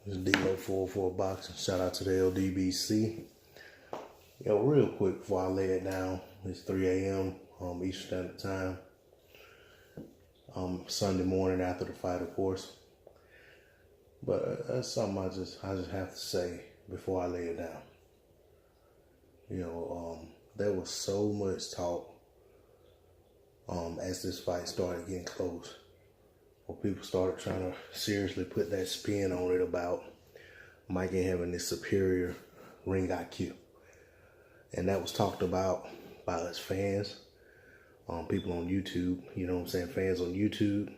This is D-Lo 404 Boxing. Shout out to the LDBC. Yo, real quick before I lay it down, it's 3 a.m. Eastern Standard Time. Sunday morning after the fight, of course. But that's something I just have to say before I lay it down. There was so much talk as this fight started getting close, where people started trying to seriously put that spin on it about Mikey having this superior ring IQ. And that was talked about by us fans, people on YouTube, fans on YouTube,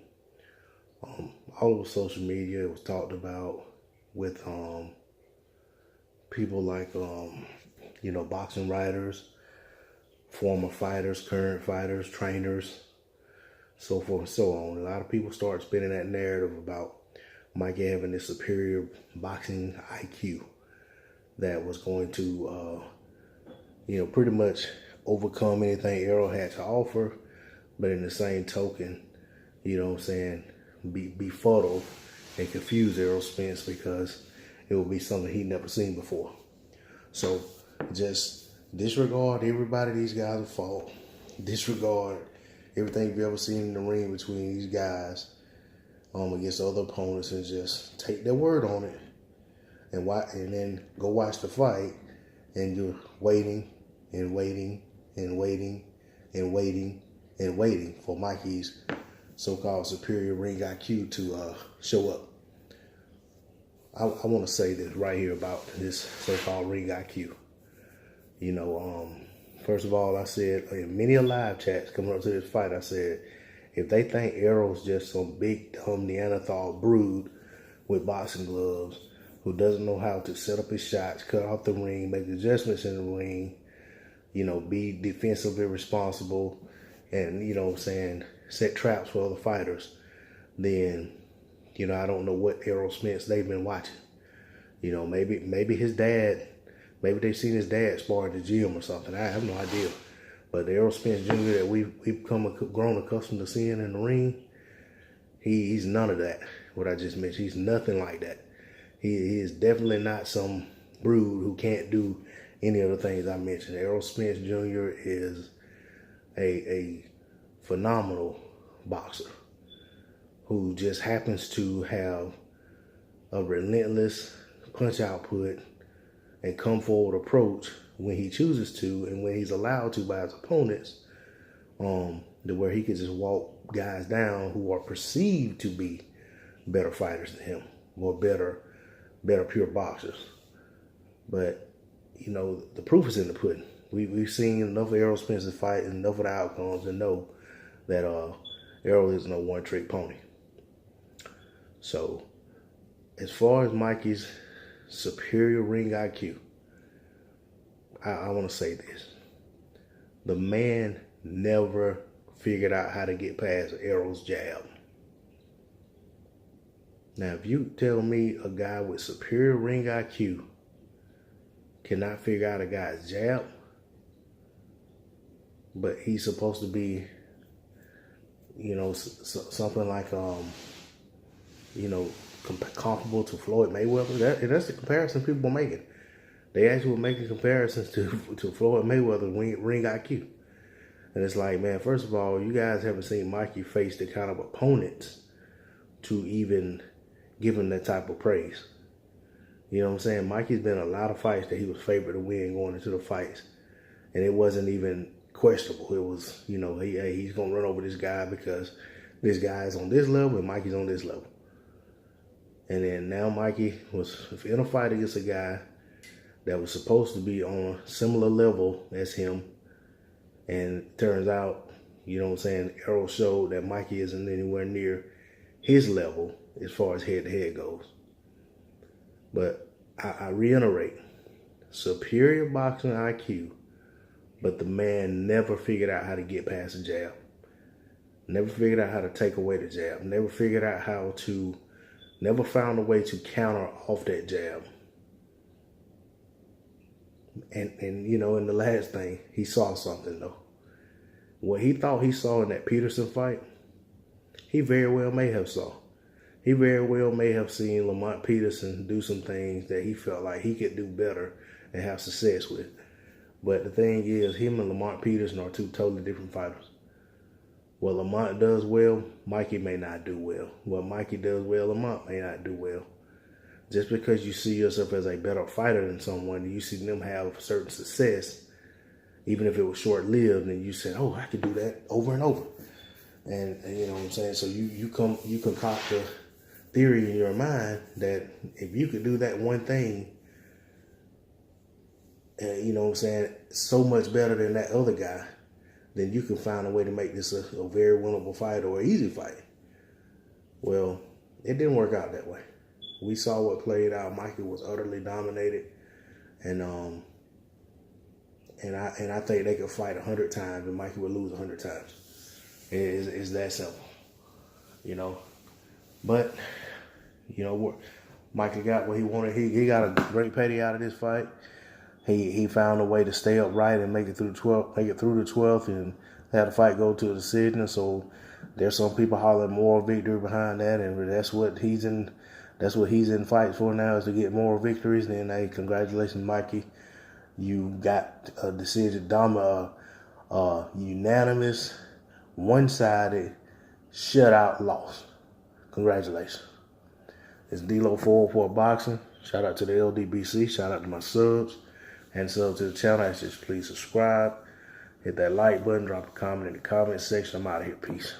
all over social media. It was talked about with people like, boxing writers, former fighters, current fighters, trainers, so forth and so on. A lot of people started spinning that narrative about Mikey having this superior boxing IQ that was going to, pretty much overcome anything Errol had to offer, but in the same token, befuddle and confuse Errol Spence because it would be something he'd never seen before. So just disregard everybody these guys have fought. Disregard everything you've ever seen in the ring between these guys against other opponents, and just take their word on it, and then go watch the fight, and you're waiting and waiting and waiting and waiting and waiting for Mikey's so-called superior ring IQ to show up. I want to say this right here about this so-called ring IQ. First of all, I said in many live chats coming up to this fight, I said, if they think Errol's just some big dumb Neanderthal brood with boxing gloves who doesn't know how to set up his shots, cut off the ring, make adjustments in the ring, be defensively responsible, and, set traps for other fighters, then, I don't know what Errol Spence they've been watching. Maybe his dad, maybe they've seen his dad spar at the gym or something. I have no idea. But the Errol Spence Jr. that we've grown accustomed to seeing in the ring, he's none of that, what I just mentioned. He's nothing like that. He is definitely not some brood who can't do any of the things I mentioned. Errol Spence Jr. is a phenomenal boxer who just happens to have a relentless punch output and come forward approach when he chooses to, and when he's allowed to by his opponents, to where he can just walk guys down who are perceived to be better fighters than him, or better pure boxers. But, the proof is in the pudding. We've seen enough of Errol Spence's fight and enough of the outcomes to know that Errol is no one-trick pony. So, as far as Mikey's superior ring IQ, I want to say this. The man never figured out how to get past Errol's jab. Now, if you tell me a guy with superior ring IQ cannot figure out a guy's jab, but he's supposed to be, something like, comparable to Floyd Mayweather. That's the comparison people are making. They actually were making comparisons to Floyd Mayweather ring IQ. And it's like, man, first of all, you guys haven't seen Mikey face the kind of opponents to even give him that type of praise. You know what I'm saying? Mikey's been in a lot of fights that he was favored to win going into the fights, and it wasn't even questionable. It was, he's going to run over this guy because this guy's on this level and Mikey's on this level. And then now Mikey was in a fight against a guy that was supposed to be on a similar level as him. And it turns out, Errol showed that Mikey isn't anywhere near his level as far as head-to-head goes. But I reiterate, superior boxing IQ, but the man never figured out how to get past the jab. Never figured out how to take away the jab. Never found a way to counter off that jab. And in the last thing, he saw something though. What he thought he saw in that Peterson fight, he very well may have saw. he very well may have seen Lamont Peterson do some things that he felt like he could do better and have success with. But the thing is, him and Lamont Peterson are two totally different fighters. What Lamont does well, Mikey may not do well. What Mikey does well, Lamont may not do well. Just because you see yourself as a better fighter than someone, you see them have certain success, even if it was short-lived, and you said, oh, I could do that over and over. And you know what I'm saying? So you concoct a theory in your mind that if you could do that one thing, you know what I'm saying, so much better than that other guy, then you can find a way to make this a very winnable fight or an easy fight. Well, it didn't work out that way. We saw what played out. Mikey was utterly dominated, and I think they could fight 100 times, and Mikey would lose 100 times. It's that simple, you know. But you know, Mikey got what he wanted. He got a great payday out of this fight. He found a way to stay upright and make it through the 12th, and had the fight go to a decision. So there's some people hollering moral victory behind that, and that's what he's in fight for now, is to get moral victories. Then, hey, congratulations, Mikey. You got a decision, unanimous, one-sided, shutout loss. Congratulations. It's D-Lo 404 Boxing. Shout out to the LDBC. Shout out to my subs. And sub to the channel. I just please subscribe. Hit that like button. Drop a comment in the comment section. I'm out of here. Peace.